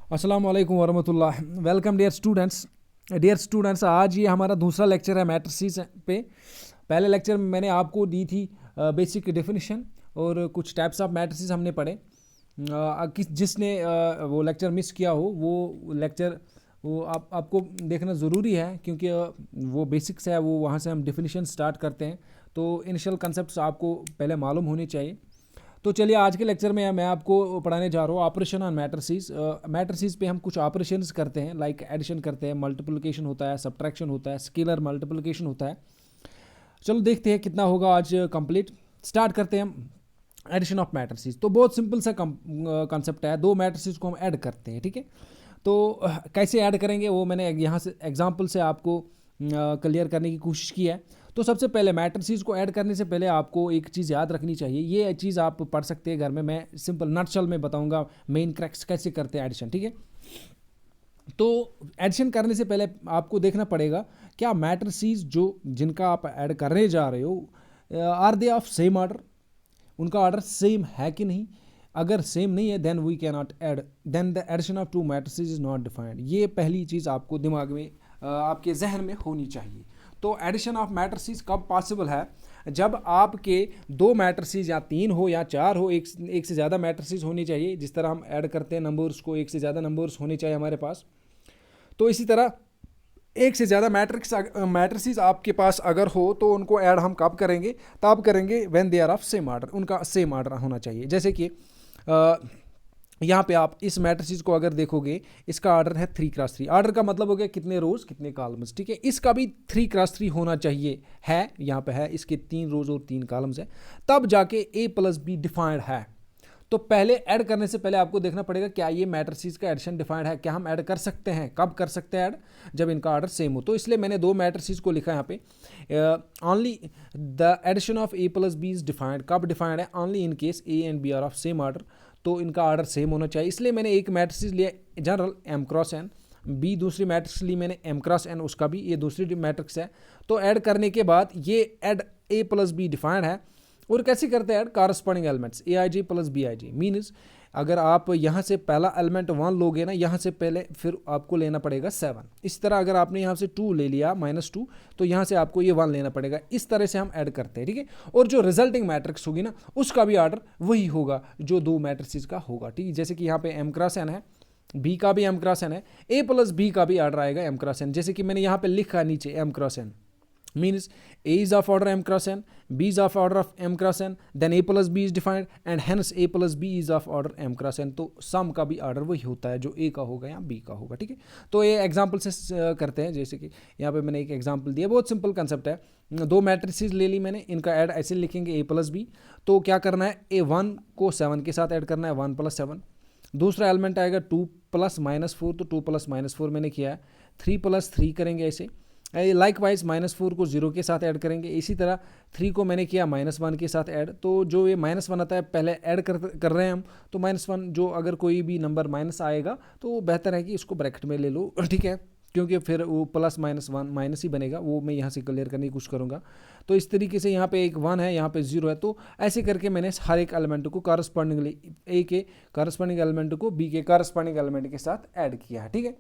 अस्सलाम वालेकुम वरहमतुल्लाह। Welcome dear students, आज ये हमारा दूसरा लेक्चर है मैट्रिसेस पे। पहले लेक्चर में मैंने आपको दी थी बेसिक डेफिनेशन और कुछ टाइप्स ऑफ मैट्रिसेस हमने पढ़े। जिसने वो लेक्चर मिस किया हो वो लेक्चर वो आपको देखना ज़रूरी है, क्योंकि वो बेसिक्स है, वो वहाँ से हम डेफिनेशन स्टार्ट करते हैं। तो इनिशियल कंसेप्ट्स आपको पहले मालूम होने चाहिए। तो चलिए, आज के लेक्चर में मैं आपको पढ़ाने जा रहा हूँ ऑपरेशन ऑन मैट्रिसेस। मैट्रिसेस पे हम कुछ ऑपरेशंस करते हैं, लाइक एडिशन करते हैं, मल्टीप्लिकेशन होता है, सब्ट्रैक्शन होता है, स्केलर मल्टीप्लिकेशन होता है। चलो देखते हैं कितना होगा आज कंप्लीट। स्टार्ट करते हैं हम एडिशन ऑफ मैट्रिसेस। तो बहुत सिंपल सा कंसेप्ट है, दो मैट्रिसेस को हम ऐड करते हैं, ठीक है। तो कैसे ऐड करेंगे वो मैंने यहाँ से एग्जांपल से आपको क्लियर करने की कोशिश की है। तो सबसे पहले मैट्रिसेस को ऐड करने से पहले आपको एक चीज़ याद रखनी चाहिए। ये चीज़ आप पढ़ सकते हैं घर में, मैं सिंपल नटशल में बताऊंगा मेन क्रैक्स कैसे करते हैं एडिशन, ठीक है। तो एडिशन करने से पहले आपको देखना पड़ेगा क्या मैट्रिसेस जो जिनका आप ऐड करने जा रहे हो are they of same order, उनका ऑर्डर सेम है कि नहीं। अगर सेम नहीं है then we can not add, then the addition of two matrices is not defined. ये पहली चीज़ आपको दिमाग में आपके जहन में होनी चाहिए। तो एडिशन ऑफ मैट्रिसेस कब पॉसिबल है? जब आपके दो मैट्रिसेस या तीन हो या चार हो, एक से ज़्यादा मैट्रिसेस होनी चाहिए। जिस तरह हम ऐड करते हैं नंबर्स को, एक से ज़्यादा नंबर्स होने चाहिए हमारे पास। तो इसी तरह एक से ज़्यादा मैट्रिसेस आपके पास अगर हो तो उनको ऐड हम कब करेंगे? तब करेंगे when they are of same order, उनका सेम ऑर्डर होना चाहिए। जैसे कि यहाँ पे आप इस मैट्रिसेस को अगर देखोगे, इसका ऑर्डर है 3x3। ऑर्डर का मतलब हो गया कितने रोज कितने कॉलम्स, ठीक है। इसका भी 3x3 होना चाहिए, है यहाँ पे है, इसके 3 रोज और 3 कॉलम्स है, तब जाके a प्लस बी डिफाइंड है। तो पहले ऐड करने से पहले आपको देखना पड़ेगा क्या ये मैट्रिसेस का एडिशन डिफाइंड है, क्या हम ऐड कर सकते हैं। कब कर सकते हैं ऐड? जब इनका ऑर्डर सेम हो। तो इसलिए मैंने दो मैट्रिसेस को लिखा यहाँ पे, only the addition of a plus b is defined. कब डिफाइंड है? Only in case a and b are of same order. तो इनका ऑर्डर सेम होना चाहिए। इसलिए मैंने एक मैट्रिसेस लिया general m cross n, b दूसरी मैट्रिक्स ली मैंने m क्रॉस n, उसका भी ये दूसरी मैट्रिक्स है। तो ऐड करने के बाद ये add a plus b defined है। और कैसे करते हैं add? Corresponding elements a i j plus b i j. Means अगर आप यहाँ से पहला एलिमेंट 1 लोगे ना, यहाँ से पहले फिर आपको लेना पड़ेगा 7। इस तरह अगर आपने यहाँ से 2 ले लिया -2, तो यहाँ से आपको ये 1 लेना पड़ेगा। इस तरह से हम ऐड करते हैं, ठीक है। और जो रिजल्टिंग मैट्रिक्स होगी ना, उसका भी ऑर्डर वही होगा जो दो मैट्रिसेस का होगा, ठीक है। जैसे कि यहाँ पे m क्रॉस n है, b का भी m क्रॉस n है, a प्लस b का भी ऑर्डर आएगा m क्रॉस n। जैसे कि मैंने यहाँ पे लिखा नीचे m cross n, means a is of order m cross n, b is of order of m cross n, then a plus b is defined and hence a plus b is of order m cross n। तो सम का भी order वही होता है जो a का होगा या b का होगा, ठीक है। तो ये एग्जांपल से करते हैं। जैसे कि यहाँ पे मैंने एक एग्जांपल दिया, बहुत सिंपल कंसेप्ट है। दो मैट्रिसेस ले ली मैंने, इनका ऐड ऐसे लिखेंगे a प्लस बी। तो क्या करना है? a1 को 7 के साथ ऐड करना है, 1 + 7। दूसरा एलिमेंट आएगा 2 + -4, तो 2 + -4 मैंने किया है। 3 + 3 करेंगे ऐसे, लाइक वाइज -4 को 0 के साथ ऐड करेंगे। इसी तरह 3 को मैंने किया -1 के साथ ऐड। तो जो ये -1 आता है पहले ऐड कर रहे हैं हम, तो -1 जो अगर कोई भी नंबर माइनस आएगा तो बेहतर है कि इसको ब्रैकेट में ले लो, ठीक है, क्योंकि फिर वो +-1 माइनस ही बनेगा। वो मैं यहाँ से क्लियर करने की कोशिश करूँगा। तो इस तरीके से यहाँ पे एक 1 है, यहाँ पे 0 है। तो ऐसे करके मैंने हर एक एलिमेंट को कॉरस्पॉन्डिंगली ए के कॉरस्पॉन्डिंग एलिमेंट को बी के कॉरस्पॉन्डिंग एलिमेंट के साथ ऐड किया है, ठीक है।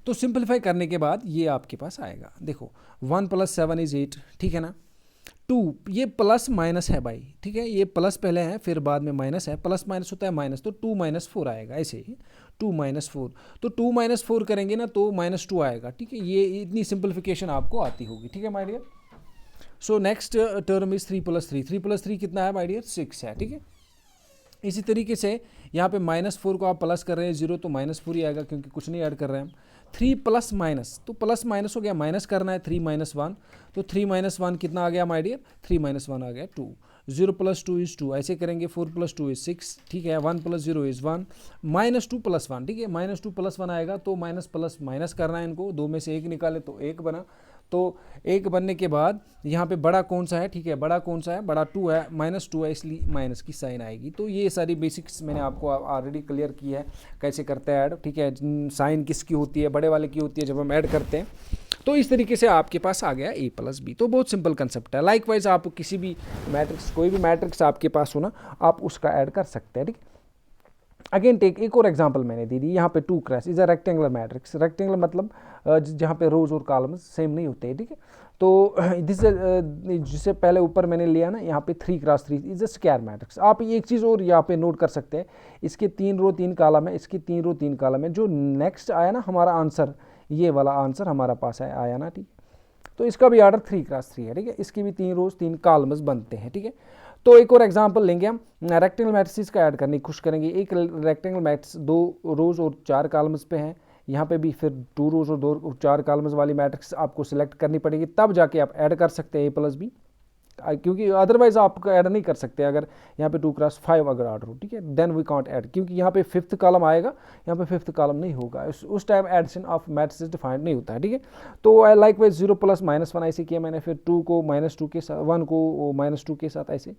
तो सिंपलीफाई करने के बाद ये आपके पास आएगा, देखो 1 + 7 = 8, ठीक है ना। 2 ये प्लस माइनस है भाई, ठीक है, ये प्लस पहले है फिर बाद में माइनस है, प्लस माइनस होता है माइनस, तो 2 - 4 आएगा ऐसे ही। 2 - 4, तो 2 - 4 करेंगे ना तो -2 आएगा, ठीक है। ये इतनी सिंपलीफिकेशन आपको आती होगी, ठीक है my dear. So next term is 3 + 3। 3 + 3 कितना है माय डियर? 6 है, ठीक है। इसी तरीके से यहाँ पे -4 को आप प्लस कर रहे हैं 0, तो -4 ही आएगा क्योंकि कुछ नहीं ऐड कर रहे हैं हम। 3 + माइनस, तो प्लस माइनस हो गया, माइनस करना है 3 - 1, तो 3 - 1 कितना आ गया माय डियर? 3 - 1 आ गया 2। 0 + 2 = 2, ऐसे करेंगे। 4 + 2 = 6, ठीक है। 1 + 0 = 1, -2 + 1, ठीक है। -2 + 1 आएगा तो माइनस प्लस माइनस करना है इनको, दो में से एक निकाले तो एक बना। तो एक बनने के बाद यहाँ पे बड़ा कौन सा है? ठीक है, बड़ा कौन सा है? बड़ा 2 है, -2 है, इसलिए माइनस की साइन आएगी। तो ये सारी बेसिक्स मैंने आपको ऑलरेडी क्लियर की है कैसे करते हैं ऐड, ठीक है। साइन किसकी होती है? बड़े वाले की होती है जब हम ऐड करते हैं। तो इस तरीके से आपके पास आ गया a + b। तो बहुत सिंपल कंसेप्ट है। लाइकवाइज आप किसी भी मैट्रिक्स, कोई भी मैट्रिक्स आपके पास हो ना, आप उसका ऐड कर सकते हैं, ठीक है। अगेन टेक एक और एग्जांपल मैंने दे दी, यहाँ पे 2 cross is a rectangular matrix. Rectangular मतलब जहाँ पे रोज और कॉलम्स सेम नहीं होते हैं, ठीक है। तो जिससे पहले ऊपर मैंने लिया ना, यहाँ पे 3x3 is a square matrix. आप एक चीज़ और यहाँ पे नोट कर सकते हैं, इसके 3 रो 3 कॉलम है, इसकी 3 रो 3 कॉलम है। जो नेक्स्ट आया ना हमारा आंसर, ये वाला आंसर हमारा पास आया ना, ठीक है। तो इसका भी ऑर्डर 3x3 है, ठीक है। इसकी भी 3 रोज 3 कॉलम्स बनते हैं, ठीक है। तो एक और एग्जांपल लेंगे हम, रेक्टेंगल मैट्रिक्स का ऐड करने की कोशिश करेंगे। एक रेक्टेंगल मैट्रिक्स 2 रोज और 4 कॉलम्स पे है, यहाँ पे भी फिर 2 रोज और 2 और 4 कॉलम्स वाली मैट्रिक्स आपको सिलेक्ट करनी पड़ेगी, तब जाके आप ऐड कर सकते हैं A+B, क्योंकि अदरवाइज आप ऐड नहीं कर सकते। अगर यहाँ पे 2x5 अगर ऑर्डर हो, ठीक है, देन वी कांट ऐड, क्योंकि यहाँ पे 5th कॉलम आएगा, यहाँ पे 5th कॉलम नहीं होगा, उस time addition of matrix defined नहीं होता है, ठीक है। तो लाइकवाइज 0 + -1 ऐसे किया मैंने, फिर 2 को -2 के साथ, 1 को -2 के साथ, ऐसे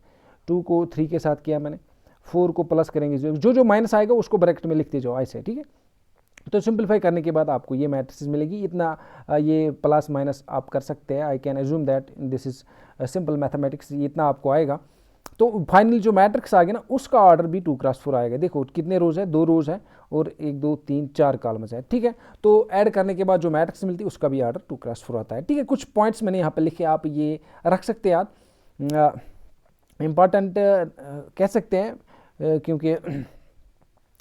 2 को 3 के साथ किया मैंने, 4 को प्लस करेंगे, जो माइनस आएगा उसको ब्रैकेट में लिखते जाओ ऐसे, ठीक है। तो सिंपलीफाई करने के बाद आपको ये मैट्रिक्स मिलेगी। इतना ये प्लस माइनस आप कर सकते हैं, I can assume that this is simple mathematics, इतना आपको आएगा। तो फाइनली जो मैट्रिक्स आ गया ना, उसका ऑर्डर भी 2x4 आएगा। देखो कितने रोज है, 2 रोज है और 1 2 3 4 कॉलम्स है, ठीक है। तो ऐड करने के बाद जो मैट्रिक्स मिलती है उसका भी ऑर्डर 2x4 आता है, ठीक है। कुछ पॉइंट्स मैंने यहाँ पे लिखे, आप ये रख सकते हैं याद, इम्पॉर्टेंट कह सकते हैं, क्योंकि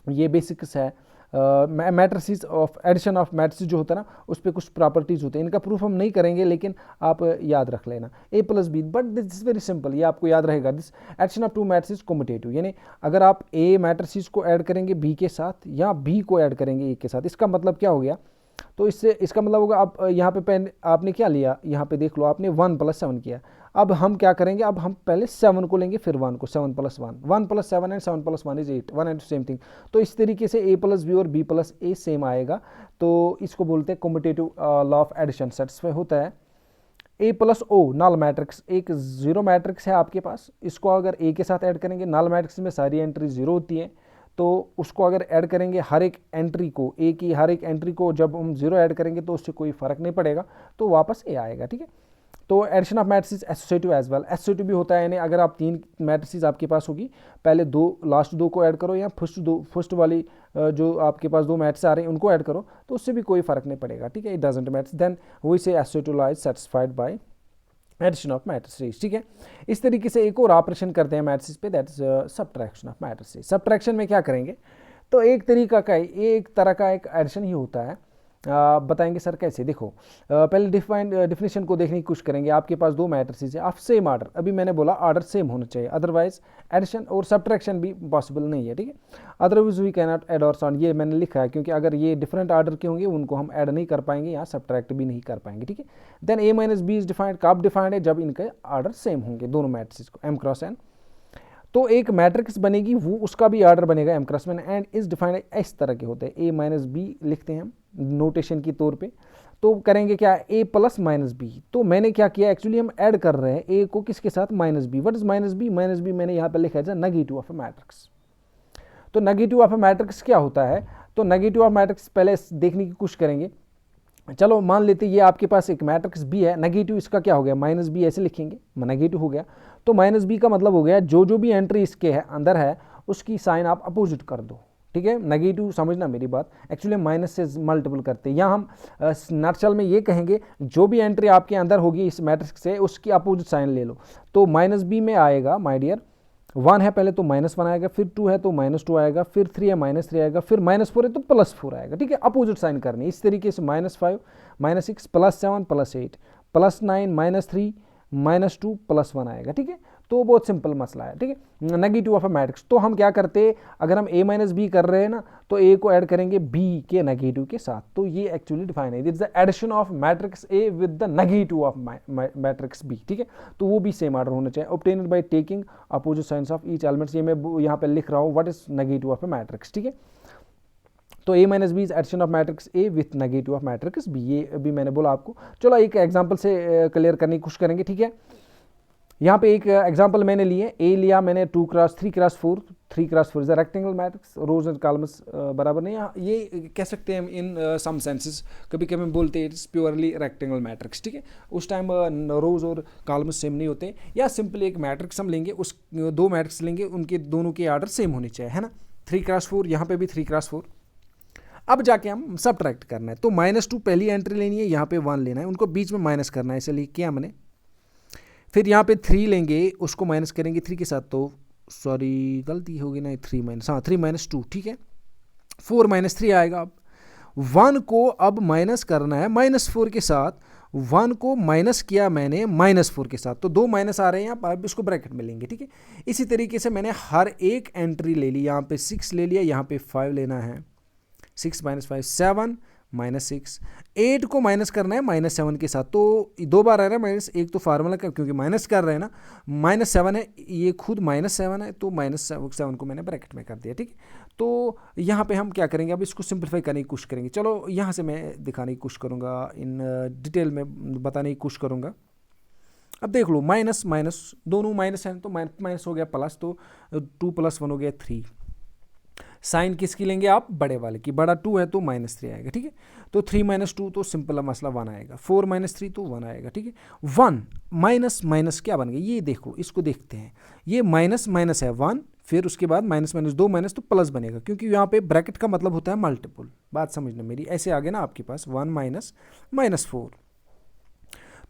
ये बेसिक्स है। Matrices of addition of matrices जो होता है ना, उस पर कुछ प्रॉपर्टीज़ होते हैं, इनका प्रूफ हम नहीं करेंगे, लेकिन आप याद रख लेना A+B, but this is very simple, ये आपको याद रहेगा। This addition of 2 matrices commutative, यानी अगर आप A मैट्रिसेस को ऐड करेंगे B के साथ या B को ऐड करेंगे A के साथ, इसका मतलब क्या हो गया। तो इससे इसका मतलब होगा, आप यहाँ पे आपने क्या लिया, यहाँ पे देख लो, आपने 1 + 7 किया। अब हम क्या करेंगे, अब हम पहले 7 को लेंगे फिर 1 को, 7 + 1, 1 + 7 and 7 + 1 is 8, 1 and same thing. तो इस तरीके से A+B और B+A सेम आएगा, तो इसको बोलते हैं commutative law of addition satisfy होता है। A+O नल मैट्रिक्स, एक 0 मैट्रिक्स है आपके पास, इसको अगर A के साथ ऐड करेंगे, नल मैट्रिक्स में सारी एंट्री 0 होती है, तो उसको अगर ऐड करेंगे हर एक एंट्री को, A की हर एक एंट्री को जब हम 0 ऐड करेंगे तो उससे कोई फर्क नहीं पड़ेगा, तो वापस A आएगा, ठीक है। तो addition of matrices associative as well, associative भी होता है, यानी अगर आप 3 मैट्रिसेस आपके पास होगी, पहले 2 लास्ट 2 को ऐड करो, या फर्स्ट वाली जो आपके पास 2 मैट्रिसेस आ रहे हैं उनको ऐड करो, तो उससे भी कोई फर्क नहीं पड़ेगा, ठीक है। It doesn't matter, then we say associative law is satisfied by addition of matrices, ठीक है। इस तरीके से एक और ऑपरेशन करते हैं मैट्रिसेस पे, that is subtraction of matrices. Subtraction में क्या करेंगे, तो एक तरह का एक एडिशन ही होता है। बताएंगे सर कैसे, देखो पहले डिफिनेशन को देखने की कोशिश करेंगे। आपके पास 2 मैट्रिसेस है ऑफ सेम ऑर्डर, अभी मैंने बोला ऑर्डर सेम होना चाहिए, अदरवाइज एडिशन और सब्ट्रैक्शन भी पॉसिबल नहीं है, ठीक है। Otherwise we can not add और सॉन, ये मैंने लिखा है क्योंकि अगर ये डिफरेंट ऑर्डर के होंगे उनको हम ऐड नहीं कर पाएंगे, या सब्ट्रैक्ट भी नहीं कर पाएंगे, ठीक है। देन A-B इज डिफाइंड, कब डिफाइंड है, जब इनके ऑर्डर सेम होंगे दोनों मैट्रिसेस को, M×N। तो एक मैट्रिक्स बनेगी, वो उसका भी ऑर्डर बनेगा M×N, एंड इस डिफाइंड इस तरह के होते हैं। A-B लिखते हैं हम नोटेशन के तौर पे, तो करेंगे क्या, A + -B। तो मैंने क्या किया, एक्चुअली हम ऐड कर रहे हैं A को किसके साथ, -B। What is -B, -B मैंने यहाँ पे लिखा है नेगेटिव ऑफ अ मैट्रिक्स। तो नेगेटिव ऑफ अ मैट्रिक्स क्या होता है, तो नेगेटिव ऑफ मैट्रिक्स पहले देखने की कोशिश करेंगे। चलो मान लेते ये आपके पास एक मैट्रिक्स B है, नेगेटिव इसका क्या हो गया, -B ऐसे लिखेंगे, नेगेटिव हो गया। तो -B का मतलब हो गया जो भी एंट्री इसके है अंदर है उसकी साइन आप अपोजिट कर दो, ठीक है। नेगेटिव समझना मेरी बात, एक्चुअली माइनस से मल्टीपल करते हैं, यहाँ हम नटशल में ये कहेंगे जो भी एंट्री आपके अंदर होगी इस मैट्रिक्स से उसकी अपोजिट साइन ले लो। तो -B में आएगा माय डियर 1 है पहले तो -1 आएगा, फिर 2 है तो -2 आएगा, फिर 3 है -3 आएगा, फिर -4 है तो +4 आएगा, ठीक है। अपोजिट साइन करनी इस तरीके से, -5 -6 +7 +8 +9 -3 -2 +1 आएगा, ठीक है। तो बहुत सिंपल मसला है, ठीक है। नेगेटिव ऑफ अ मैट्रिक्स, तो हम क्या करते हैं, अगर हम A-B कर रहे हैं ना, तो A को ऐड करेंगे B के नेगेटिव के साथ, तो ये एक्चुअली डिफाइन है, it's the addition of matrix A with the negative of matrix B, ठीक है। तो वो भी सेम ऑर्डर होना चाहिए, obtained by taking opposite signs of each elements. ये मैं यहाँ पे लिख रहा हूँ what is negative of a matrix, ठीक है। तो A-B is addition of matrix A with negative of matrix B, ये अभी मैंने बोला आपको। चलो एक एग्जांपल से क्लियर करने की कोशिश करेंगे, ठीक है। यहाँ पे एक एग्जांपल मैंने लिए, A लिया मैंने 2x3x4, 3x4 is a rectangle matrix, rows and columns बराबर नहीं, ये कह सकते हैं इन सम सेंसेस, कभी कभी बोलते हैं इट्स प्योरली रेक्टेंगल मैट्रिक्स, ठीक है। उस टाइम रोज और कॉलम्स सेम नहीं होते, या सिंपली एक मैट्रिक्स हम लेंगे, उस 2 मैट्रिक्स लेंगे, उनके दोनों के ऑर्डर सेम होने चाहिए, है ना। 3x4, यहाँ पे भी 3x4। अब जाके हम सबट्रैक्ट करना है, तो -2 पहली एंट्री लेनी है, यहाँ पे 1 लेना है, उनको बीच में माइनस करना है, इसलिए किया हमने। फिर यहाँ पे 3 लेंगे, उसको माइनस करेंगे 3 के साथ, तो सॉरी गलती होगी ना, 3 माइनस, हाँ 3 - 2, ठीक है, 4 - 3 आएगा। अब 1 को अब माइनस करना है -4 के साथ, 1 को माइनस किया मैंने -4 के साथ, तो 2 माइनस आ रहे हैं, आप इसको ब्रैकेट में लेंगे, ठीक है। इसी तरीके से मैंने हर एक एंट्री ले ली, यहाँ पे 6 ले लिया, यहाँ पे 5 लेना है, 6 - 5 7 -6, 8 को माइनस करना है -7 के साथ, तो 2 बार आ रहा है माइनस, एक तो फार्मूला का क्योंकि माइनस कर रहे हैं ना, -7 है, ये खुद -7 है, तो -7 को मैंने ब्रैकेट में कर दिया, ठीक है। तो यहाँ पे हम क्या करेंगे, अब इसको सिंप्लीफाई करने की कोशिश करेंगे। चलो यहाँ से मैं दिखाने की कोशिश करूँगा, इन डिटेल में बताने की कोशिश करूँगा। अब देख लो, माइनस माइनस दोनों माइनस है, तो माइनस हो गया प्लस, तो 2 + 1 हो गया 3। साइन किसकी लेंगे आप, बड़े वाले की, बड़ा 2 है तो -3 आएगा, ठीक है। तो 3 - 2 तो सिंपल मसला 1 आएगा, 4 - 3 तो 1 आएगा, ठीक है। 1 माइनस माइनस क्या बन गया, ये देखो, इसको देखते हैं, ये माइनस माइनस है 1, फिर उसके बाद -2 माइनस तो प्लस बनेगा, क्योंकि यहाँ पे ब्रैकेट का मतलब होता है मल्टीपल, बात समझना मेरी, ऐसे आ गया ना आपके पास 1 - -4,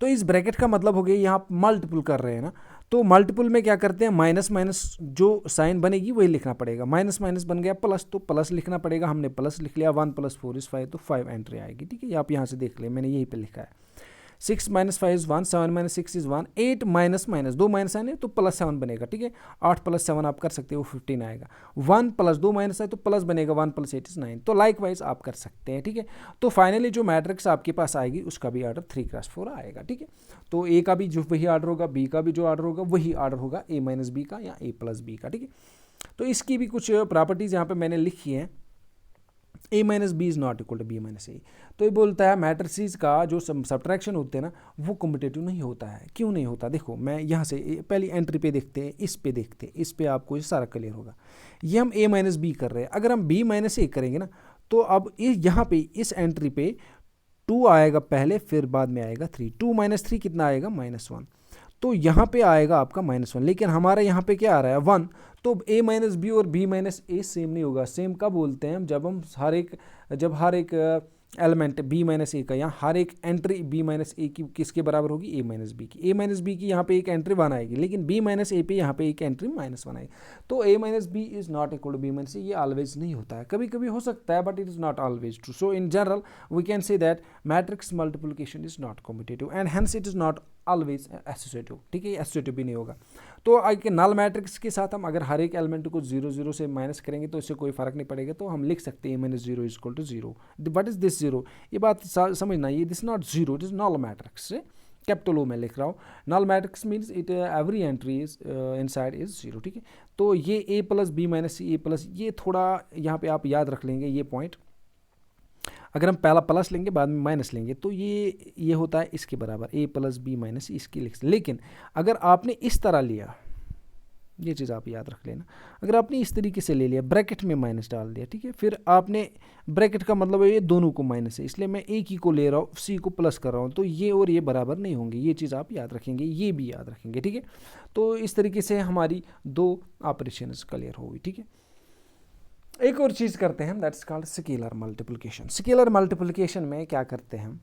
तो इस ब्रैकेट का मतलब हो गया यहाँ मल्टीपल कर रहे हैं ना, तो मल्टीपल में क्या करते हैं, माइनस माइनस जो साइन बनेगी वही लिखना पड़ेगा, माइनस माइनस बन गया प्लस, तो प्लस लिखना पड़ेगा, हमने प्लस लिख लिया, 1 + 4 = 5, तो 5 एंट्री आएगी, ठीक है। आप यहाँ से देख लें, मैंने यहीं पे लिखा है, 6 - 5 = 1, 7 - 6 = 1, 8 माइनस माइनस 2 माइनस है तो +7 बनेगा, ठीक है। 8 + 7 आप कर सकते हो, 15 आएगा। 1 + 2 माइनस है तो प्लस बनेगा, 1 + 8 = 9, तो लाइक वाइज आप कर सकते हैं, ठीक है। तो फाइनली जो मैट्रिक्स आपके पास आएगी उसका भी ऑर्डर 3x4 आएगा, ठीक है। तो ए का भी जो वही ऑर्डर होगा, बी का भी जो ऑर्डर होगा वही ऑर्डर होगा, A - B का या A + B का, ठीक है। तो इसकी भी कुछ प्रॉपर्टीज़ यहाँ पे मैंने लिखी हैं, A - B = B - A। तो ये बोलता है मैट्रिसेस का जो सब्ट्रैक्शन होते हैं ना, वो कॉम्पिटेटिव नहीं होता है। क्यों नहीं होता, देखो मैं यहाँ से पहली एंट्री पे देखते हैं, इस पे देखते हैं, इस पे आपको ये सारा क्लियर होगा। ये हम A - B कर रहे हैं, अगर हम B - A करेंगे ना, तो अब यहाँ पे इस एंट्री पे 2 आएगा पहले, फिर बाद में आएगा 3, 2 - 3 कितना आएगा, -1, तो यहाँ पे आएगा आपका -1, लेकिन हमारा यहाँ पे क्या आ रहा है 1, तो A - B और B - A सेम नहीं होगा। सेम कब बोलते हैं, जब हम जब हर एक एलिमेंट B - A का, यहाँ हर एक एंट्री B - A की किसके बराबर होगी, A - B की। A - B की यहाँ पे एक एंट्री 1 आएगी, लेकिन B - A पे यहाँ पे एक एंट्री -1 आएगी, तो A - B = B - C, ये ऑलवेज नहीं होता है, कभी कभी हो सकता है, but it is not always true. So in general we can say that matrix multiplication is not commutative and hence it is not always associative, ठीक है, एसोसिएटिव भी नहीं होगा। तो एक नल मैट्रिक्स के साथ हम अगर हर एक एलिमेंट को 0 0 से माइनस करेंगे तो इससे कोई फर्क नहीं पड़ेगा, तो हम लिख सकते हैं A - 0 = 0। वट इज दिस 0, ये बात समझना, ये this not 0, it is null matrix, capital O में लिख रहा हूँ। Null matrix means it every entry is inside is 0, ठीक है। तो ये A + B - C A+, ये थोड़ा यहाँ पे आप याद रख लेंगे ये पॉइंट। अगर हम पहला प्लस लेंगे बाद में माइनस लेंगे, तो ये होता है इसके बराबर, A + B - C, इसकी लिख। लेकिन अगर आपने इस तरह लिया, ये चीज़ आप याद रख लेना, अगर आपने इस तरीके से ले लिया, ब्रैकेट में माइनस डाल दिया, ठीक है, फिर आपने ब्रैकेट का मतलब है ये दोनों को माइनस है, इसलिए मैं एक ही को ले रहा हूँ, C को प्लस कर रहा हूँ, तो ये और ये बराबर नहीं होंगे, ये चीज़ आप याद रखेंगे, ये भी याद रखेंगे, ठीक है। तो इस तरीके से हमारी 2 ऑपरेशन क्लियर होगी, ठीक है। एक और चीज़ करते हैं, that's called scalar multiplication. Scalar multiplication में क्या करते हैं, हम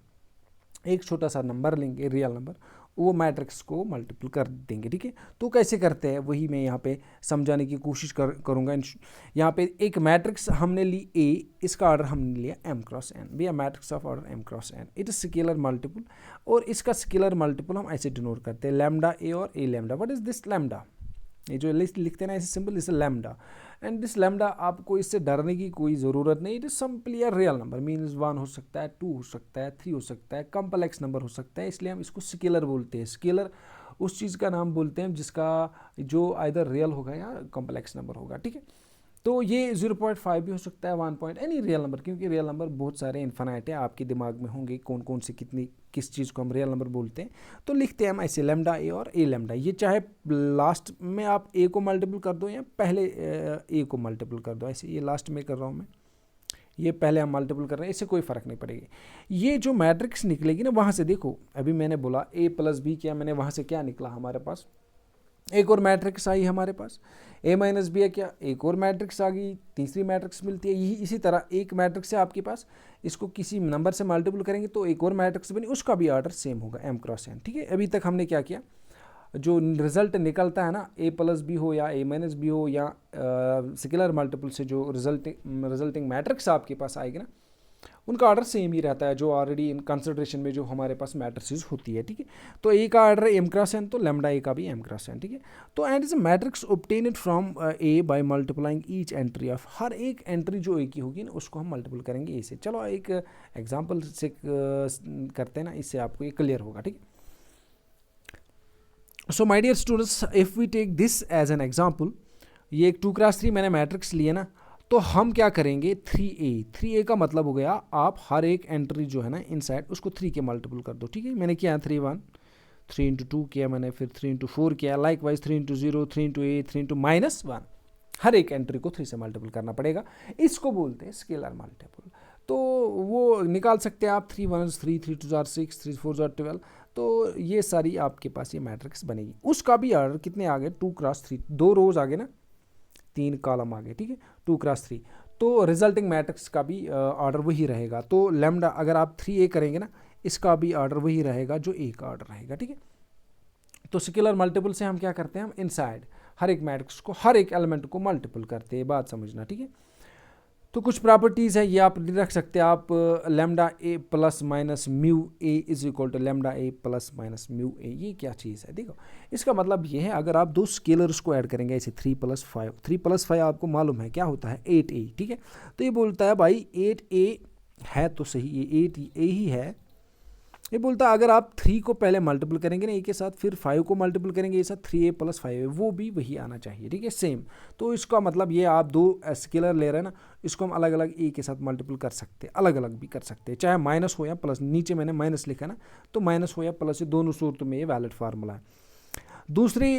एक छोटा सा नंबर लेंगे, रियल नंबर, वो मैट्रिक्स को मल्टीपल कर देंगे, ठीक है। तो कैसे करते हैं वही मैं यहाँ पे समझाने की कोशिश करूँगा। यहाँ पे एक मैट्रिक्स हमने ली A, इसका ऑर्डर हमने लिया m × n, we are matrix of order m × n, it is scalar multiple, और इसका स्केलर मल्टीपल हम ऐसे डिनोट करते हैं, लैम्डा A और A lambda. What is this lambda, ये जो लिखते हैं ना ऐसे सिंपल, इस लैम्डा, एंड दिस लैम्डा, आपको इससे डरने की कोई ज़रूरत नहीं, it is simply a real number, means 1 हो सकता है, 2 हो सकता है, 3 हो सकता है, कॉम्प्लेक्स नंबर हो सकता है, इसलिए हम इसको स्केलर बोलते हैं। स्केलर उस चीज़ का नाम बोलते हैं जिसका जो आइदर रियल होगा या कॉम्प्लेक्स नंबर होगा, ठीक है। तो ये 0.5 भी हो सकता है, 1 एनी रियल नंबर, क्योंकि रियल नंबर बहुत सारे इन्फिनाइट है, आपके दिमाग में होंगे कौन कौन से किस चीज़ को हम रियल नंबर बोलते हैं। तो लिखते हैं हम ऐसे लैम्डा A और A लैम्डा, ये चाहे लास्ट में आप A को मल्टीपल कर दो या पहले A को मल्टीपल कर दो, ऐसे ये लास्ट में कर रहा हूँ मैं, ये पहले हम मल्टीपल कर रहे हैं, इससे कोई फ़र्क नहीं पड़ेगी। ये जो मैट्रिक्स निकलेगी ना, वहाँ से देखो, अभी मैंने बोला A + B किया मैंने, वहाँ से क्या निकला हमारे पास, एक और मैट्रिक्स आई हमारे पास, ए माइनस बी है क्या, एक और मैट्रिक्स आ गई, तीसरी मैट्रिक्स मिलती है। यही इसी तरह एक मैट्रिक्स है आपके पास, इसको किसी नंबर से मल्टीपल करेंगे तो एक और मैट्रिक्स बनी, उसका भी ऑर्डर सेम होगा एम क्रॉस एन। ठीक है, अभी तक हमने क्या किया, जो रिजल्ट निकलता है ना, ए प्लस बी हो या ए माइनस बी हो या स्केलर मल्टीपल से जो रिजल्टिंग मैट्रिक्स आपके पास आएगी ना, उनका ऑर्डर सेम ही रहता है जो ऑलरेडी इन कंसिडरेशन में जो हमारे पास मैट्रिसेस होती है। ठीक है, तो ए का ऑर्डर है एम क्रॉस एन, तो लेमडा ए का भी एम क्रॉस एन। ठीक है, तो and is a matrix obtained from A by multiplying each entry of, हर एक एंट्री जो ए की होगी ना उसको हम मल्टीपल करेंगे ए से। चलो एक एग्जाम्पल से करते हैं ना, इससे आपको ये क्लियर होगा। ठीक है, so my dear students, if we take this as an example, ये एक 2x3 मैंने मैट्रिक्स लिए ना, तो हम क्या करेंगे 3a का मतलब हो गया आप हर एक एंट्री जो है ना इनसाइड उसको 3 के मल्टीपल कर दो। ठीक है, मैंने किया 3 1, 3 इंटू 2 किया मैंने, फिर 3 इंटू 4 किया, लाइक वाइज 3 इंटू 0, 3 इंटू ए, 3 इंटू -1, हर एक एंट्री को 3 से मल्टीपल करना पड़ेगा। इसको बोलते हैं स्केलर मल्टीपल। तो वो निकाल सकते हैं आप, 3 1 3, 3 2 6, 3 4 12, तो ये सारी आपके पास ये मैट्रिक्स बनेगी। उसका भी ऑर्डर कितने आ गए, 2x3, 2 रोज आ गए ना, 3 कॉलम आ गए। ठीक है, 2x3, तो रिजल्टिंग मैट्रिक्स का भी ऑर्डर वही रहेगा। तो लेमडा अगर आप 3a करेंगे ना, इसका भी ऑर्डर वही रहेगा जो ए का ऑर्डर रहेगा। ठीक है, तो स्केलर मल्टीपल से हम क्या करते हैं, हम इनसाइड हर एक मैट्रिक्स को, हर एक एलिमेंट को मल्टीपल करते हैं, बात समझना। ठीक है, तो कुछ प्रॉपर्टीज़ है ये आप रख सकते हैं आप, lambda A plus minus mu A is equal to lambda A plus minus mu A. ये क्या चीज़ है, देखो इसका मतलब ये है, अगर आप दो स्केलर्स को ऐड करेंगे ऐसे 3 + 5, 3 + 5 आपको मालूम है क्या होता है 8a। ठीक है, तो ये बोलता है भाई 8a है तो सही, ये 8a ही है। ये बोलता है अगर आप 3 को पहले मल्टीपल करेंगे ना ए के साथ, फिर 5 को मल्टीपल करेंगे ए साथ, 3a + 5a, वो भी वही आना चाहिए। ठीक है, सेम। तो इसका मतलब ये आप दो स्केलर ले रहे हैं ना, इसको हम अलग अलग ए के साथ मल्टीपल कर सकते हैं, अलग अलग भी कर सकते हैं, चाहे माइनस हो या प्लस। नीचे मैंने माइनस लिखा ना, तो माइनस हो या प्लस, दोनों सूरतों में ये वैलिड फार्मूला है। दूसरी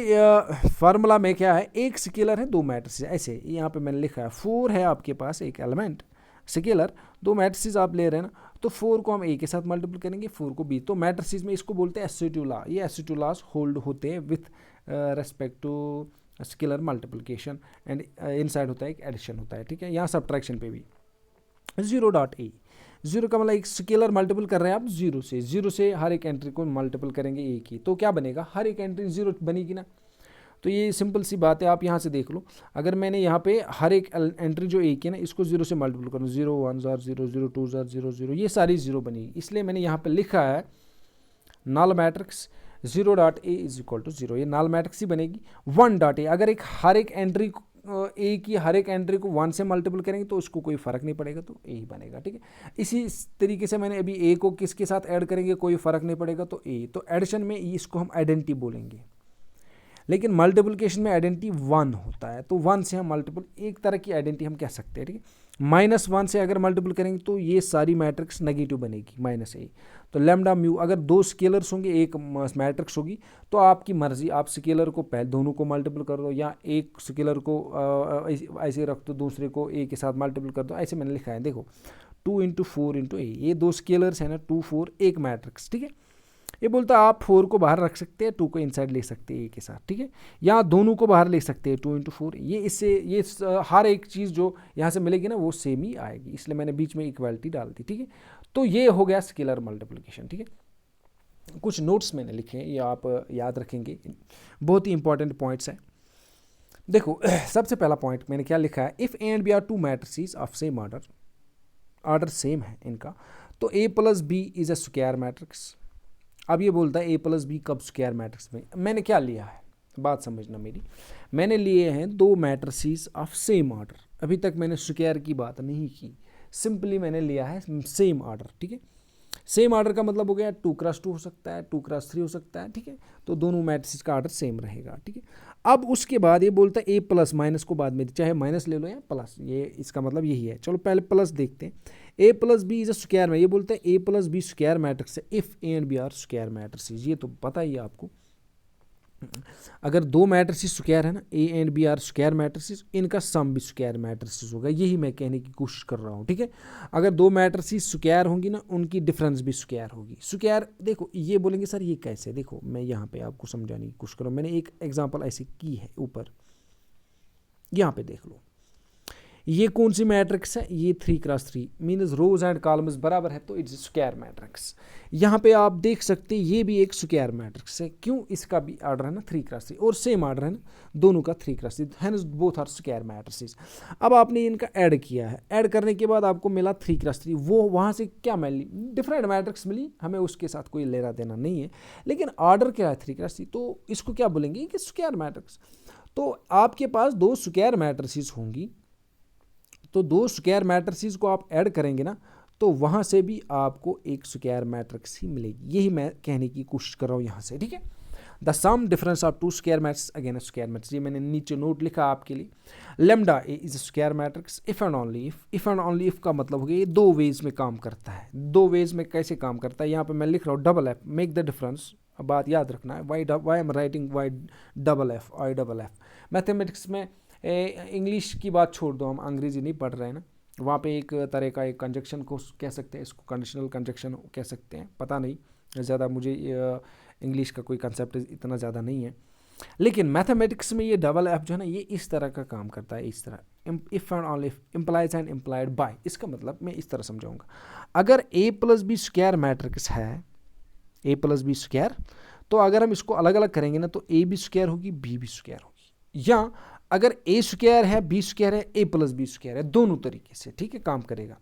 फार्मूला में क्या है, एक स्केलर है 2 मैट्रिसेस, ऐसे यहाँ पे मैंने लिखा है 4 है आपके पास एक एलिमेंट स्केलर, 2 मैट्रिसेस आप ले रहे हैं ना, तो 4 को हम ए के साथ मल्टीपल करेंगे, 4 को बी। तो मैट्रिसेस में इसको बोलते हैं एसोसिएटिव लॉ। ये एसोसिएटिव लॉज होल्ड होते हैं with respect to scalar multiplication, and inside होता है एक एडिशन होता है। ठीक है, यहाँ सब्ट्रैक्शन पे भी 0.a, 0 का मतलब एक स्केलर मल्टीपल कर रहे हैं आप 0 से हर एक एंट्री को मल्टीपल करेंगे ए की, तो क्या बनेगा, हर एक एंट्री 0 बनेगी ना। तो ये सिंपल सी बात है, आप यहाँ से देख लो, अगर मैंने यहाँ पे हर एक एंट्री जो ए की है ना, इसको 0 से मल्टीपल करूँ, 0 1 0 0 2 0 0, ये सारी 0 बनेगी। इसलिए मैंने यहाँ पे लिखा है null matrix 0.a is equal to 0, ये नल मैट्रिक्स ही बनेगी। 1.a, अगर एक हर एक एंट्री ए की हर एक एंट्री को 1 से मल्टीपल करेंगे तो उसको कोई फ़र्क नहीं पड़ेगा, तो ए ही बनेगा। ठीक है, इसी तरीके से मैंने अभी ए को किसके साथ ऐड करेंगे, कोई फ़र्क नहीं पड़ेगा, तो ए। तो एडिशन में इसको हम आइडेंटिटी बोलेंगे, लेकिन मल्टीप्लिकेशन में आइडेंटिटी 1 होता है, तो 1 से हम मल्टीपल, एक तरह की आइडेंटिटी हम कह सकते हैं। ठीक है, -1 से अगर मल्टीपल करेंगे तो ये सारी मैट्रिक्स नेगेटिव बनेगी, -a। तो लेमडा म्यू, अगर 2 स्केलर्स होंगे एक मैट्रिक्स होगी, तो आपकी मर्जी, आप स्केलर को पहले दोनों को मल्टीपल कर दो, या एक स्केलर को ऐसे रख दो, दूसरे को ए के साथ मल्टीपल कर दो, ऐसे मैंने लिखा है। देखो 2 × 4 × a, ये 2 स्केलर्स है ना, 2 4 एक मैट्रिक्स। ठीक है, ये बोलता है आप 4 को बाहर रख सकते हैं, 2 को इनसाइड ले सकते हैं ए के साथ। ठीक है, या दोनों को बाहर ले सकते हैं 2 × 4, ये इससे ये हर एक चीज़ जो यहाँ से मिलेगी ना वो सेम ही आएगी, इसलिए मैंने बीच में इक्वालिटी डाल दी। ठीक है, तो ये हो गया स्केलर मल्टीप्लिकेशन। ठीक है, कुछ नोट्स मैंने लिखे हैं, ये आप याद रखेंगे, बहुत ही इंपॉर्टेंट पॉइंट्स हैं। देखो सबसे पहला पॉइंट मैंने क्या लिखा है, if a and b are 2 matrices of same order, order same है इनका, तो a + b is a square matrix. अब ये बोलता है a + b कब स्क्वायर मैट्रिक्स में, मैंने क्या लिया है, बात समझना मेरी, मैंने लिए हैं 2 मैट्रिसेस ऑफ सेम ऑर्डर। अभी तक मैंने स्क्वायर की बात नहीं की, सिंपली मैंने लिया है सेम ऑर्डर। ठीक है, सेम ऑर्डर का मतलब हो गया 2x2 हो सकता है, 2x3 हो सकता है। ठीक है, तो दोनों मैट्रिसेस का ऑर्डर सेम रहेगा। ठीक है, अब उसके बाद ये बोलता है a + माइनस को बाद में, चाहे माइनस ले लो या प्लस, ये इसका मतलब यही है। चलो पहले प्लस देखते हैं, a + b is a square में, ये बोलता है a + b स्क्वायर मैट्रिक्स है if a and b are square matrices, ये तो पता ही है आपको। अगर दो मैट्रिसेस स्क्वायर है ना, a and b are square matrices, इनका सम भी स्क्वायर मैट्रिसेस होगा, यही मैं कहने की कोशिश कर रहा हूँ, ठीक है। अगर दो मैट्रिसेस स्क्वायर होंगी ना, उनकी डिफरेंस भी स्क्वायर होगी। स्क्वायर देखो, ये बोलेंगे सर ये कैसे, देखो मैं यहाँ पे आपको समझाने की कोशिश कर रहा हूँ। मैंने एक एग्जाम्पल ऐसी की है ऊपर, यहाँ पे देख लो, ये कौन सी मैट्रिक्स है, ये 3x3 means rose and columns बराबर है, तो इट्स स्क्वायर मैट्रिक्स। यहाँ पे आप देख सकते हैं ये भी एक स्क्वायर मैट्रिक्स है, क्यों, इसका भी आर्डर है ना 3x3 और सेम आर्डर है ना दोनों का 3x3, hence both are square matrices. अब आपने इनका ऐड किया है, ऐड करने के बाद आपको मिला 3x3, वो वहाँ से क्या मिली, डिफरेंट मैट्रिक्स मिली, हमें उसके साथ कोई लेना देना नहीं है, लेकिन आर्डर क्या है 3x3, तो इसको क्या बोलेंगे कि स्क्वायर मैट्रिक्स। तो आपके पास दो स्क्वायर मैट्रिसेस होंगी, तो दो स्क्वायर मैट्रिसेस को आप ऐड करेंगे ना, तो वहाँ से भी आपको एक स्क्वायर मैट्रिक्स ही मिलेगी, यही मैं कहने की कोशिश कर रहा हूँ यहाँ से, ठीक है। The sum difference of two square matrix again square matrix, ये मैंने नीचे नोट लिखा आपके लिए। Lambda a is square matrix if and only if, if and only if का मतलब हो गया ये दो वेज में काम करता है। दो वेज में कैसे काम करता है, यहाँ पे मैं लिख रहा हूँ double f, make the difference, बात याद रखना है, why am writing why double f, i double f. Mathematics में इंग्लिश की बात छोड़ दो, हम अंग्रेजी नहीं पढ़ रहे हैं ना, वहाँ पे एक तरह का एक कंजक्शन को कह सकते हैं, इसको कंडीशनल कंजक्शन कह सकते हैं, पता नहीं ज़्यादा, मुझे इंग्लिश का कोई कंसेप्ट इतना ज़्यादा नहीं है, लेकिन मैथमेटिक्स में ये डबल एफ जो है ना, ये इस तरह का काम करता है, इस तरह, if and only if, implies and implied by. इसका मतलब मैं इस तरह समझाऊंगा, अगर a plus b square matrix है, ए प्लस बी स्क्वायर, तो अगर हम इसको अलग अलग करेंगे ना, तो ए बी स्क्वायर होगी, बी बी स्क्वायर होगी, या अगर ए स्क्वायर है बी स्क्वायर है, ए प्लस बी स्क्वायर है, दोनों तरीके से, ठीक है, काम करेगा।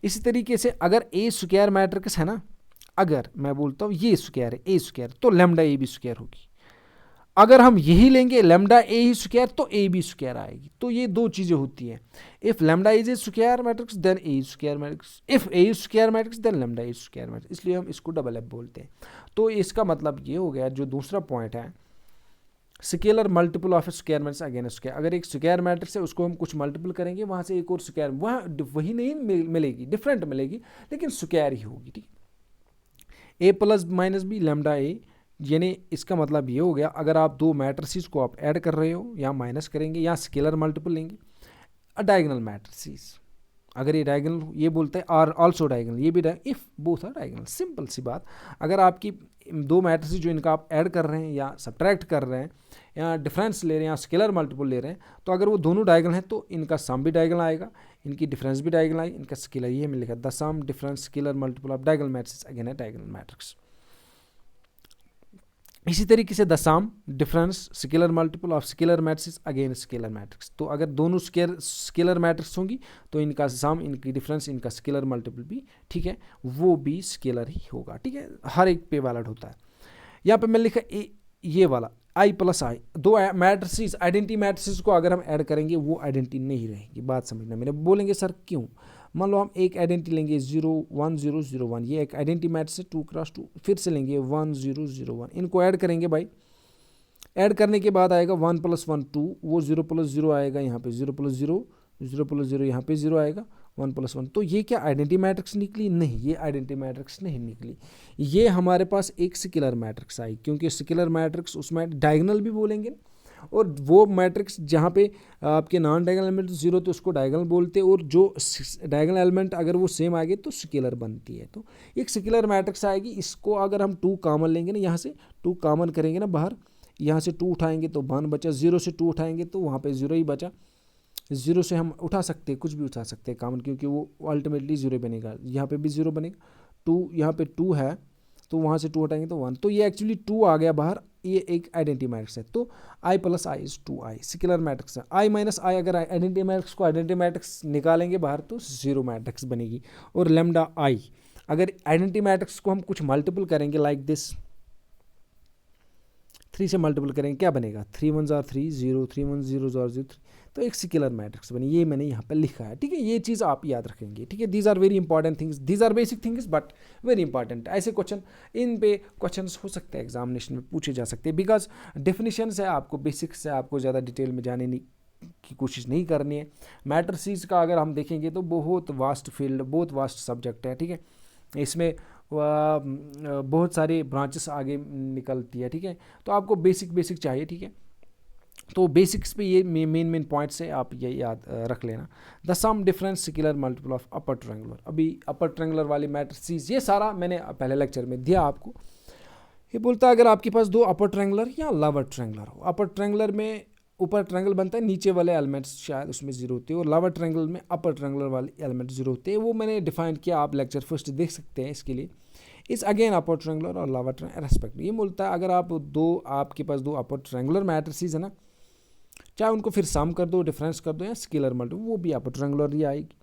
इसी तरीके से अगर ए स्क्वायर मैट्रिक्स है ना, अगर मैं बोलता हूँ ये स्क्वायर है ए स्क्वायर, तो लैम्डा ए बी स्क्वायर होगी। अगर हम यही लेंगे लैम्डा ए ही स्क्वायर, तो ए बी स्क्वायर आएगी। तो ये दो चीज़ें होती हैं, if lambda is a square matrix then a square matrix, if a square matrix then lambda a square matrix, इसलिए हम इसको डबल एफ बोलते हैं। तो इसका मतलब ये हो गया, जो दूसरा पॉइंट है, scalar multiple of square matrix again square, अगर एक स्क्वायर मैट्रिक्स है उसको हम कुछ मल्टीपल करेंगे, वहाँ से एक और स्क्वायर, वहाँ वही नहीं मिलेगी, डिफरेंट मिलेगी, लेकिन स्क्वायर ही होगी, ठीक। ए प्लस माइनस बी लैम्डा ए, यानी इसका मतलब ये हो गया, अगर आप दो मैट्रिसेस को आप ऐड कर रहे हो, या माइनस करेंगे या स्केलर मल्टीपल लेंगे, डायगोनल मैट्रिसेस, अगर ये डायगोनल, ये बोलते हैं आर आल्सो डायगोनल, ये भी if both are diagonal, simple सी बात। अगर आपकी दो मैट्रिसेस जो इनका आप ऐड कर रहे हैं या सब्ट्रैक्ट कर रहे हैं या डिफरेंस ले रहे हैं या स्केलर मल्टीपल ले रहे हैं, तो अगर वो दोनों डायगोनल हैं तो इनका सम भी डायगोनल आएगा, इनकी डिफरेंस भी डायगोनल आएगी, इनका स्केलर, ये हमें लिखा the sum difference scalar multiple of diagonal matrix again है डायगोनल मैट्रिक्स। इसी तरीके से the sum difference scalar multiple of scalar matrix again scalar matrix, तो अगर दोनों स्केलर मैट्रिक्स होंगी तो इनका सम, इनकी डिफरेंस, इनका स्केलर मल्टीपल भी, ठीक है, वो भी स्केलर ही होगा, ठीक है, हर एक पे वैलिड होता है। यहाँ पे मैं लिखा ये वाला आई प्लस आई, दो मैट्रिसेस आइडेंटिटी मैट्रिसेस को अगर हम ऐड करेंगे वो आइडेंटिटी नहीं रहेगी, बात समझना मेरे। बोलेंगे सर क्यों, मान लो हम एक आइडेंटिटी लेंगे 0 1 0 0 1, ये एक आइडेंटिटी मैट्रिक्स है 2x2, फिर से लेंगे 1 0 0 1, इनको ऐड करेंगे भाई, ऐड करने के बाद आएगा 1 + 1 2, वो 0 + 0 आएगा, यहाँ पे 0 + 0 0 + 0, यहाँ पे 0 आएगा, 1 + 1, तो ये क्या आइडेंटिटी मैट्रिक्स निकली, नहीं, ये आइडेंटिटी मैट्रिक्स नहीं निकली, ये हमारे पास एक स्केलर मैट्रिक्स आई, क्योंकि स्केलर मैट्रिक्स उसमें डायगोनल भी बोलेंगे, और वो मैट्रिक्स जहाँ पे आपके नॉन डायगोनल एलिमेंट 0 तो उसको डायगोनल बोलते हैं, और जो डायगोनल एलिमेंट अगर वो सेम आ गए तो स्केलर बनती है, तो एक स्केलर मैट्रिक्स आएगी। इसको अगर हम 2 कॉमन लेंगे ना, यहाँ से 2 कॉमन करेंगे ना बाहर, यहाँ से 2 उठाएंगे तो 1 बचा, 0 से 2 उठाएंगे तो वहाँ पे 0 ही बचा, 0 से हम उठा सकते हैं, कुछ भी उठा सकते हैं कॉमन, क्योंकि वो अल्टीमेटली 0 बनेगा, यहाँ पे भी 0 बनेगा, 2 यहाँ पे 2 है तो वहाँ से 2 हटाएंगे तो 1, तो ये एक्चुअली 2 आ गया बाहर, ये एक आइडेंटिटी मैट्रिक्स है, तो i + i is 2i scalar matrix है। i - i अगर आइडेंटिटी मैट्रिक्स को आइडेंटिटी मैट्रिक्स निकालेंगे बाहर तो 0 मैट्रिक्स बनेगी, और लैम्डा i अगर आइडेंटिटी मैट्रिक्स को हम कुछ मल्टीपल करेंगे लाइक दिस, 3 से मल्टीपल करेंगे क्या बनेगा, 3 1 = 3 0, 3 1 0 0 0, तो एक स्केलर मैट्रिक्स बनी, ये मैंने यहाँ पर लिखा है, ठीक है, ये चीज़ आप याद रखेंगे, ठीक है। These are very important things, these are basic things but very important, ऐसे क्वेश्चन, इन पे क्वेश्चन हो सकते हैं एग्जामिनेशन में पूछे जा सकते हैं, बिकॉज डेफिनेशन है, आपको बेसिक्स है, आपको ज़्यादा डिटेल में जाने की कोशिश नहीं करनी है। मैट्रिसेस का अगर हम देखेंगे तो बहुत वास्ट फील्ड, बहुत वास्ट सब्जेक्ट है, ठीक है, इसमें बहुत सारे ब्रांचेस आगे निकलती है, ठीक है। तो आपको बेसिक चाहिए, ठीक है। तो बेसिक्स पे ये मेन पॉइंट्स है, आप ये याद रख लेना। The sum difference scalar multiple of upper triangular. अभी अपर ट्रायंगुलर वाली मैट्रिसेस ये सारा मैंने पहले लेक्चर में दिया आपको। ये बोलता है अगर आपके पास दो अपर ट्रायंगुलर या लोअर ट्रायंगुलर हो, अपर ट्रायंगुलर में ऊपर ट्रायंगल बनता है, नीचे वाले एलिमेंट्स शायद उसमें जीरो होते हैं, और लोअर ट्रायंगल में अपर ट्रायंगुलर वाले एलिमेंट जीरो होते हैं। वो मैंने डिफाइन किया, आप लेक्चर फर्स्ट देख सकते हैं इसके लिए। इस अगेन अपर ट्रायंगुलर और लोअर ट्रायंगुलर रेस्पेक्ट। ये बोलता है अगर आपके पास दो अपर ट्रायंगुलर मैट्रिसेस है ना, चाहे उनको फिर सम कर दो, डिफरेंस कर दो या स्केलर मल्टी, वो भी अपर ट्रायंगुलर ही आएगी।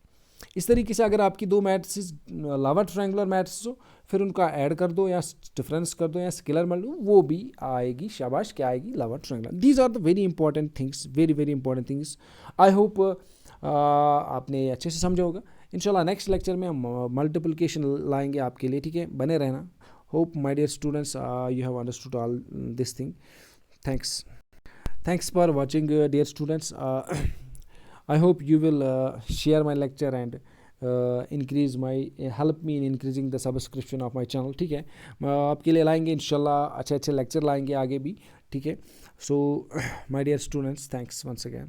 इस तरीके से अगर आपकी दो मैट्रिसेस लोअर ट्रायंगुलर मैट्रिसेस हो, फिर उनका ऐड कर दो या डिफरेंस कर दो या स्केलर मल्टी, वो भी आएगी, शाबाश, क्या आएगी, lower triangular. These are the very important things, very important things. I hope आपने अच्छे से समझा होगा। इंशाल्लाह नेक्स्ट लेक्चर में हम मल्टीप्लिकेशन लाएंगे आपके लिए, ठीक है। बने रहना। Hope my dear students you have understood all this thing. Thanks for watching, dear students. I hope you will share my lecture and help me in increasing the subscription of my channel, ठीक है। आपके लिए लाएंगे इंशाल्लाह अच्छे lecture लाएंगे आगे भी, ठीक है। So my dear students, thanks once again.